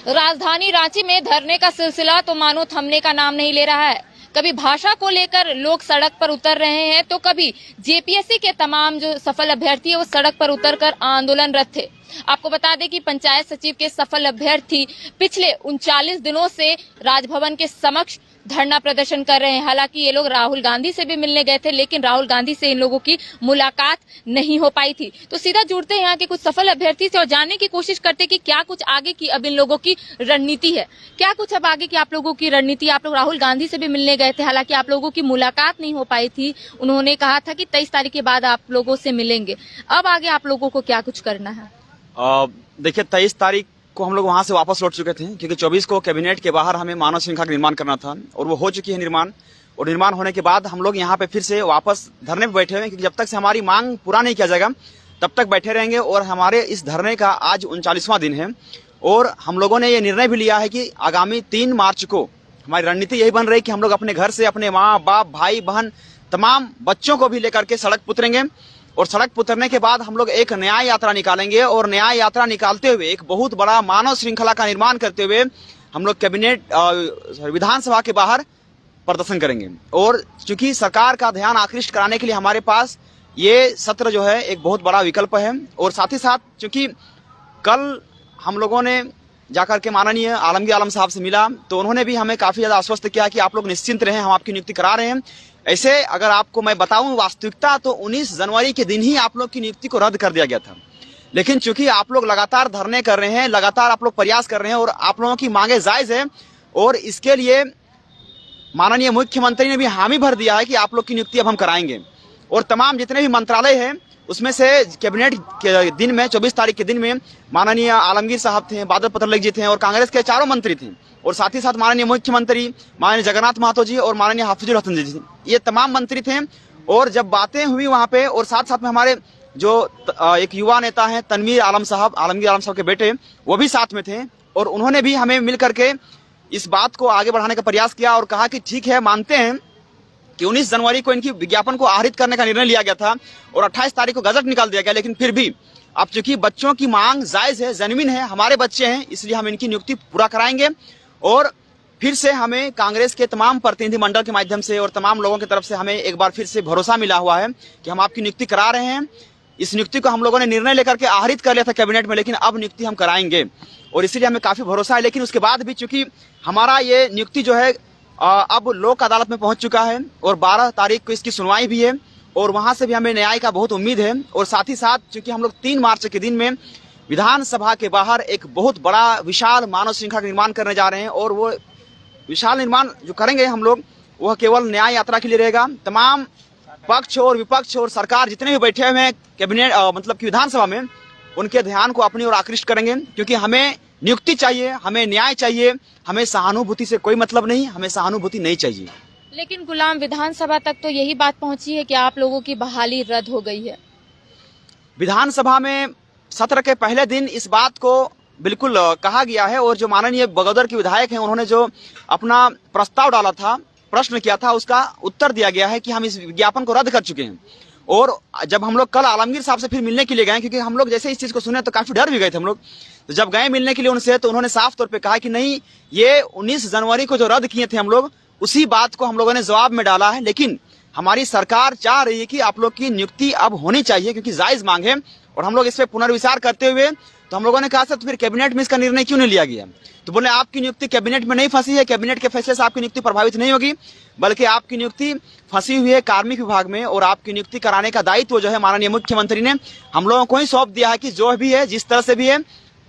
राजधानी रांची में धरने का सिलसिला तो मानो थमने का नाम नहीं ले रहा है। कभी भाषा को लेकर लोग सड़क पर उतर रहे हैं तो कभी जेपीएससी के तमाम जो सफल अभ्यर्थी है वो सड़क पर उतरकर आंदोलनरत थे। आपको बता दें कि पंचायत सचिव के सफल अभ्यर्थी पिछले 39 दिनों से राजभवन के समक्ष धरना प्रदर्शन कर रहे हैं। हालांकि ये लोग राहुल गांधी से भी मिलने गए थे, लेकिन राहुल गांधी से इन लोगों की मुलाकात नहीं हो पाई थी। तो सीधा जुड़ते हैं यहाँ के कुछ सफल अभ्यर्थी से और जानने की कोशिश करते कि क्या कुछ आगे की अब इन लोगों की रणनीति है। क्या कुछ अब आगे की आप लोगों की रणनीति? आप लोग राहुल गांधी से भी मिलने गए थे, हालांकि आप लोगों की मुलाकात नहीं हो पाई थी। उन्होंने कहा था कि 23 तारीख के बाद आप लोगों से मिलेंगे। अब आगे आप लोगों को क्या कुछ करना है? देखिए, 23 तारीख को हम लोग वहां से वापस लौट चुके थे, क्योंकि 24 को कैबिनेट के बाहर हमें मानव श्रृंखला का निर्माण करना था और वो हो चुकी है निर्माण। और निर्माण होने के बाद हम लोग यहाँ पे फिर से वापस धरने पे बैठे हुए हैं, क्योंकि जब तक से हमारी मांग पूरा नहीं किया जाएगा तब तक बैठे रहेंगे। और हमारे इस धरने का आज 39वां दिन है और हम लोगों ने ये निर्णय भी लिया है कि आगामी 3 मार्च को हमारी रणनीति यही बन रही है कि हम लोग अपने घर से अपने माँ बाप भाई बहन तमाम बच्चों को भी लेकर के सड़क पर उतरेंगे। और सड़क उतरने के बाद हम लोग एक न्याय यात्रा निकालेंगे और न्याय यात्रा निकालते हुए एक बहुत बड़ा मानव श्रृंखला का निर्माण करते हुए हम लोग कैबिनेट विधानसभा के बाहर प्रदर्शन करेंगे। और चूंकि सरकार का ध्यान आकृष्ट कराने के लिए हमारे पास ये सत्र जो है एक बहुत बड़ा विकल्प है। और साथ ही साथ चूंकि कल हम लोगों ने जाकर के माननीय आलमगीर आलम साहब से मिला तो उन्होंने भी हमें काफी ज्यादा आश्वस्त किया कि आप लोग निश्चिंत रहें, हम आपकी नियुक्ति करा रहे हैं। ऐसे अगर आपको मैं बताऊं वास्तविकता तो 19 जनवरी के दिन ही आप लोग की नियुक्ति को रद्द कर दिया गया था। लेकिन चूंकि आप लोग लगातार धरने कर रहे हैं, लगातार आप लोग प्रयास कर रहे हैं और आप लोगों की मांगे जायज है और इसके लिए माननीय मुख्यमंत्री ने भी हामी भर दिया है कि आप लोग की नियुक्ति अब हम कराएंगे। और तमाम जितने भी मंत्रालय हैं उसमें से कैबिनेट के दिन में 24 तारीख के दिन में माननीय आलमगीर साहब थे, बादल पत्रलेख जी थे और कांग्रेस के चारों मंत्री थे और साथ ही साथ माननीय मुख्यमंत्री माननीय जगन्नाथ महतो जी और माननीय हाफिजुल हसन जी, ये तमाम मंत्री थे। और जब बातें हुई वहां पे और साथ साथ में हमारे जो एक युवा नेता हैं तनवीर आलम साहब, आलमगीर आलम साहब के बेटे, वो भी साथ में थे और उन्होंने भी हमें मिल करके इस बात को आगे बढ़ाने का प्रयास किया और कहा कि ठीक है, मानते हैं कि 19 जनवरी को इनकी विज्ञापन को आहरित करने का निर्णय लिया गया था और 28 तारीख को गजट निकाल दिया गया, लेकिन फिर भी अब चूंकि बच्चों की मांग जायज है, जेन्युइन है, हमारे बच्चे हैं, इसलिए हम इनकी नियुक्ति पूरा कराएंगे। और फिर से हमें कांग्रेस के तमाम प्रतिनिधि मंडल के माध्यम से और तमाम लोगों की तरफ से हमें एक बार फिर से भरोसा मिला हुआ है कि हम आपकी नियुक्ति करा रहे हैं। इस नियुक्ति को हम लोगों ने निर्णय लेकर के आहरित कर लिया था कैबिनेट में, लेकिन अब नियुक्ति हम कराएंगे और इसीलिए हमें काफी भरोसा है। लेकिन उसके बाद भी चूंकि हमारा ये नियुक्ति जो है अब लोक अदालत में पहुंच चुका है और 12 तारीख को इसकी सुनवाई भी है और वहां से भी हमें न्याय का बहुत उम्मीद है। और साथ ही साथ चूंकि हम लोग 3 मार्च के दिन में विधानसभा के बाहर एक बहुत बड़ा विशाल मानव श्रृंखला का निर्माण करने जा रहे हैं और वो विशाल निर्माण जो करेंगे हम लोग वह केवल न्याय यात्रा के लिए रहेगा। तमाम पक्ष और विपक्ष और सरकार जितने भी बैठे हुए हैं कैबिनेट मतलब कि विधानसभा में, उनके ध्यान को अपनी ओर आकृष्ट करेंगे, क्योंकि हमें नियुक्ति चाहिए, हमें न्याय चाहिए, हमें सहानुभूति से कोई मतलब नहीं, हमें सहानुभूति नहीं चाहिए। लेकिन गुलाम, विधानसभा तक तो यही बात पहुंची है कि आप लोगों की बहाली रद्द हो गई है। विधानसभा में सत्र के पहले दिन इस बात को बिल्कुल कहा गया है और जो माननीय बगौदर के विधायक हैं उन्होंने जो अपना प्रस्ताव डाला था, प्रश्न किया था, उसका उत्तर दिया गया है कि हम इस विज्ञापन को रद्द कर चुके हैं। और जब हम लोग कल आलमगीर साहब से फिर मिलने के लिए गए, क्योंकि हम लोग जैसे इस चीज को सुने तो काफी डर भी गए थे हम लोग, तो जब गए मिलने के लिए उनसे तो उन्होंने साफ तौर पे कहा कि नहीं, ये 19 जनवरी को जो रद्द किए थे हम लोग, उसी बात को हम लोगों ने जवाब में डाला है। लेकिन हमारी सरकार चाह रही है कि आप लोग की नियुक्ति अब होनी चाहिए, क्योंकि जायज मांग है और हम लोग इस पर पुनर्विचार करते हुए तो हम लोगों ने कहा तो फिर कैबिनेट में इसका निर्णय क्यों नहीं लिया गया? तो बोले आपकी नियुक्ति कैबिनेट में नहीं फंसी है, कैबिनेट के फैसले से आपकी नियुक्ति प्रभावित नहीं होगी, बल्कि आपकी नियुक्ति फंसी हुई है कार्मिक विभाग में और आपकी नियुक्ति कराने का दायित्व जो है माननीय मुख्यमंत्री ने हम लोगों को ही सौंप दिया है कि जो भी है, जिस तरह से भी है,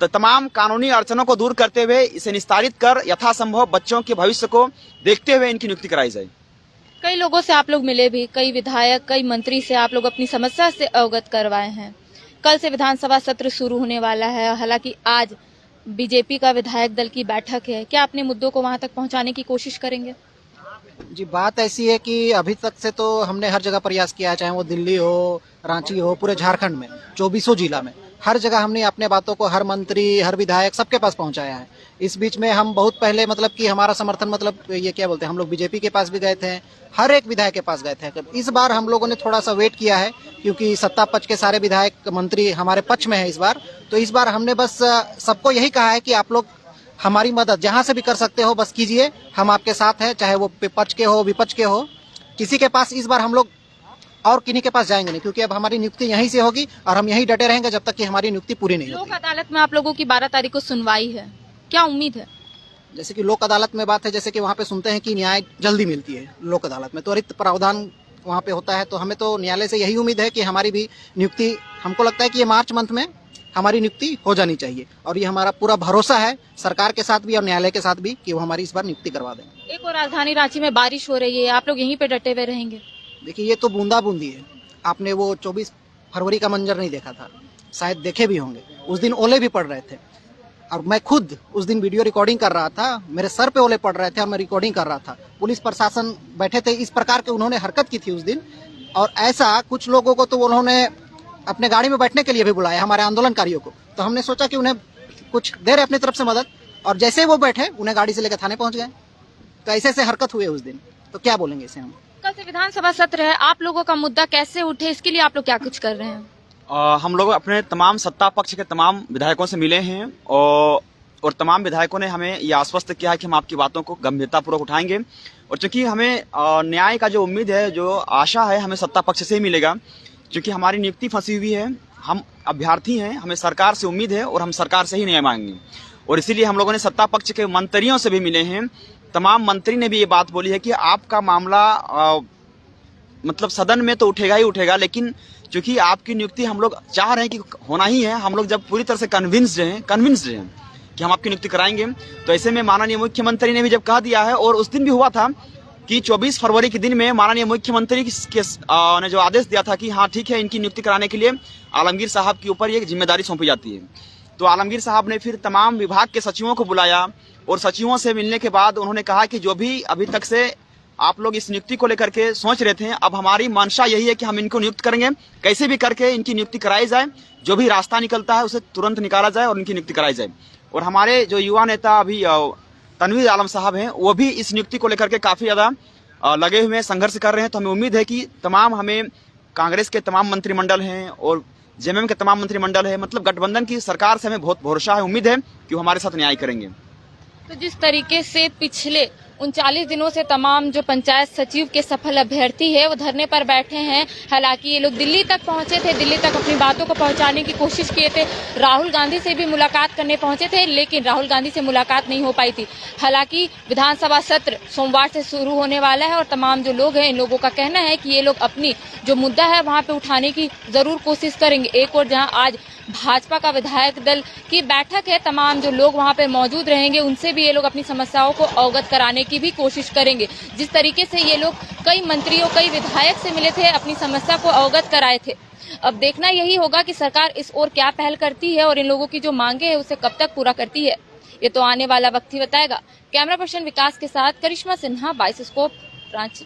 तो तमाम कानूनी अड़चनों को दूर करते हुए इसे निस्तारित कर यथासंभव बच्चों के भविष्य को देखते हुए इनकी नियुक्ति कराई जाए। कई लोगों से आप लोग मिले भी, कई विधायक, कई मंत्री से आप लोग अपनी समस्या से अवगत करवाए हैं। कल से विधानसभा सत्र शुरू होने वाला है, हालांकि आज बीजेपी का विधायक दल की बैठक है। क्या अपने मुद्दों को वहां तक पहुंचाने की कोशिश करेंगे? जी, बात ऐसी है कि अभी तक से तो हमने हर जगह प्रयास किया है, चाहे वो दिल्ली हो, रांची हो, पूरे झारखंड में 24 जिला में हर जगह हमने अपने बातों को हर मंत्री, हर विधायक सबके पास पहुंचाया है। इस बीच में हम बहुत पहले मतलब कि हमारा समर्थन मतलब ये क्या बोलते हैं, हम लोग बीजेपी के पास भी गए थे, हर एक विधायक के पास गए थे। इस बार हम लोगों ने थोड़ा सा वेट किया है, क्योंकि सत्ता पक्ष के सारे विधायक मंत्री हमारे पक्ष में है इस बार। तो इस बार हमने बस सबको यही कहा है कि आप लोग हमारी मदद जहां से भी कर सकते हो बस कीजिए, हम आपके साथ हैं, चाहे वो विपक्ष के हो विपक्ष के हो। किसी के पास इस बार हम लोग और किन्हीं के पास जाएंगे नहीं, क्योंकि अब हमारी नियुक्ति यहीं से होगी और हम यहीं डटे रहेंगे जब तक कि हमारी नियुक्ति पूरी नहीं लोक होती। अदालत में आप लोगों की 12 तारीख को सुनवाई है, क्या उम्मीद है? जैसे कि लोक अदालत में बात है, जैसे कि वहाँ पे सुनते हैं कि न्याय जल्दी मिलती है, लोक अदालत में त्वरित प्रावधान वहाँ पे होता है, तो हमें तो न्यायालय से यही उम्मीद है कि हमारी भी नियुक्ति, हमको लगता है कि ये मार्च मंथ में हमारी नियुक्ति हो जानी चाहिए और ये हमारा पूरा भरोसा है सरकार के साथ भी और न्यायालय के साथ भी कि वो हमारी इस बार नियुक्ति करवा देंगे। एक और राजधानी रांची में बारिश हो रही है, आप लोग यहीं पे डटे हुए रहेंगे? देखिए ये तो बूंदा बूंदी है, आपने वो 24 फरवरी का मंजर नहीं देखा था, शायद देखे भी होंगे, उस दिन ओले भी पड़ रहे थे और मैं खुद उस दिन वीडियो रिकॉर्डिंग कर रहा था, मेरे सर पे ओले पड़ रहे थे और मैं रिकॉर्डिंग कर रहा था। पुलिस प्रशासन बैठे थे, इस प्रकार के उन्होंने हरकत की थी उस दिन, और ऐसा कुछ लोगों को तो उन्होंने अपने गाड़ी में बैठने के लिए भी बुलाया, हमारे आंदोलनकारियों को। तो हमने सोचा कि उन्हें कुछ दे रहे अपनी तरफ से मदद, और जैसे वो बैठे उन्हें गाड़ी से लेकर थाने पहुंच गए। तो ऐसे ऐसे हरकत हुए उस दिन, तो क्या बोलेंगे इसे हम। कल से विधानसभा सत्र है, आप लोगों का मुद्दा कैसे उठे, इसके लिए आप लोग क्या कुछ कर रहे हैं? हम लोग अपने तमाम सत्ता पक्ष के तमाम विधायकों से मिले हैं और तमाम विधायकों ने हमें ये आश्वस्त किया है कि हम आपकी बातों को गंभीरतापूर्वक उठाएंगे। और चूंकि हमें न्याय का जो उम्मीद है, जो आशा है, हमें सत्ता पक्ष से ही मिलेगा, क्योंकि हमारी नियुक्ति फंसी हुई है, हम अभ्यर्थी हैं, हमें सरकार से उम्मीद है और हम सरकार से ही न्याय मांगेंगे। और इसीलिए हम लोगों ने सत्ता पक्ष के मंत्रियों से भी मिले हैं। तमाम मंत्री ने भी ये बात बोली है कि आपका मामला मतलब सदन में तो उठेगा ही उठेगा, लेकिन चूंकि आपकी नियुक्ति हम लोग चाह रहे हैं कि होना ही है, हम लोग जब पूरी तरह से कन्विंस्ड हैं कि हम आपकी नियुक्ति कराएंगे, तो ऐसे में माननीय मुख्यमंत्री ने भी जब कह दिया है, और उस दिन भी हुआ था कि 24 फरवरी के दिन में माननीय मुख्यमंत्री ने जो आदेश दिया था कि हाँ ठीक है, इनकी नियुक्ति कराने के लिए आलमगीर साहब के ऊपर ये जिम्मेदारी सौंपी जाती है। तो आलमगीर साहब ने फिर तमाम विभाग के सचिवों को बुलाया और सचिवों से मिलने के बाद उन्होंने कहा कि जो भी अभी तक से आप लोग इस नियुक्ति को लेकर के सोच रहे थे, अब हमारी मंशा यही है कि हम इनको नियुक्त करेंगे, कैसे भी करके इनकी नियुक्ति कराई जाए, जो भी रास्ता निकलता है उसे तुरंत निकाला जाए और इनकी नियुक्ति कराई जाए। और हमारे जो युवा नेता अभी तनवीर आलम साहब हैं, वो भी इस नियुक्ति को लेकर के काफ़ी ज़्यादा लगे हुए हैं, संघर्ष कर रहे हैं। तो हमें उम्मीद है कि तमाम हमें कांग्रेस के तमाम मंत्रिमंडल हैं और जेएमएम के तमाम मंत्रिमंडल है, मतलब गठबंधन की सरकार से हमें बहुत भरोसा है, उम्मीद है कि वो हमारे साथ न्याय करेंगे। तो जिस तरीके से पिछले 39 दिनों से तमाम जो पंचायत सचिव के सफल अभ्यर्थी है वो धरने पर बैठे हैं। हालांकि ये लोग दिल्ली तक पहुंचे थे, दिल्ली तक अपनी बातों को पहुंचाने की कोशिश किए थे, राहुल गांधी से भी मुलाकात करने पहुंचे थे, लेकिन राहुल गांधी से मुलाकात नहीं हो पाई थी। हालांकि विधानसभा सत्र सोमवार से शुरू होने वाला है और तमाम जो लोग हैं, इन लोगों का कहना है कि ये लोग अपनी जो मुद्दा है वहां पे उठाने की जरूर कोशिश करेंगे। एक और जहां आज भाजपा का विधायक दल की बैठक है, तमाम जो लोग वहां पे मौजूद रहेंगे उनसे भी ये लोग अपनी समस्याओं को अवगत कराने की भी कोशिश करेंगे। जिस तरीके से ये लोग कई मंत्रियों, कई विधायक से मिले थे, अपनी समस्या को अवगत कराए थे। अब देखना यही होगा कि सरकार इस ओर क्या पहल करती है और इन लोगों की जो मांगे है उसे कब तक पूरा करती है, ये तो आने वाला वक्त ही बताएगा। कैमरा पर्सन विकास के साथ करिश्मा सिन्हा, 22 स्कोप, रांची।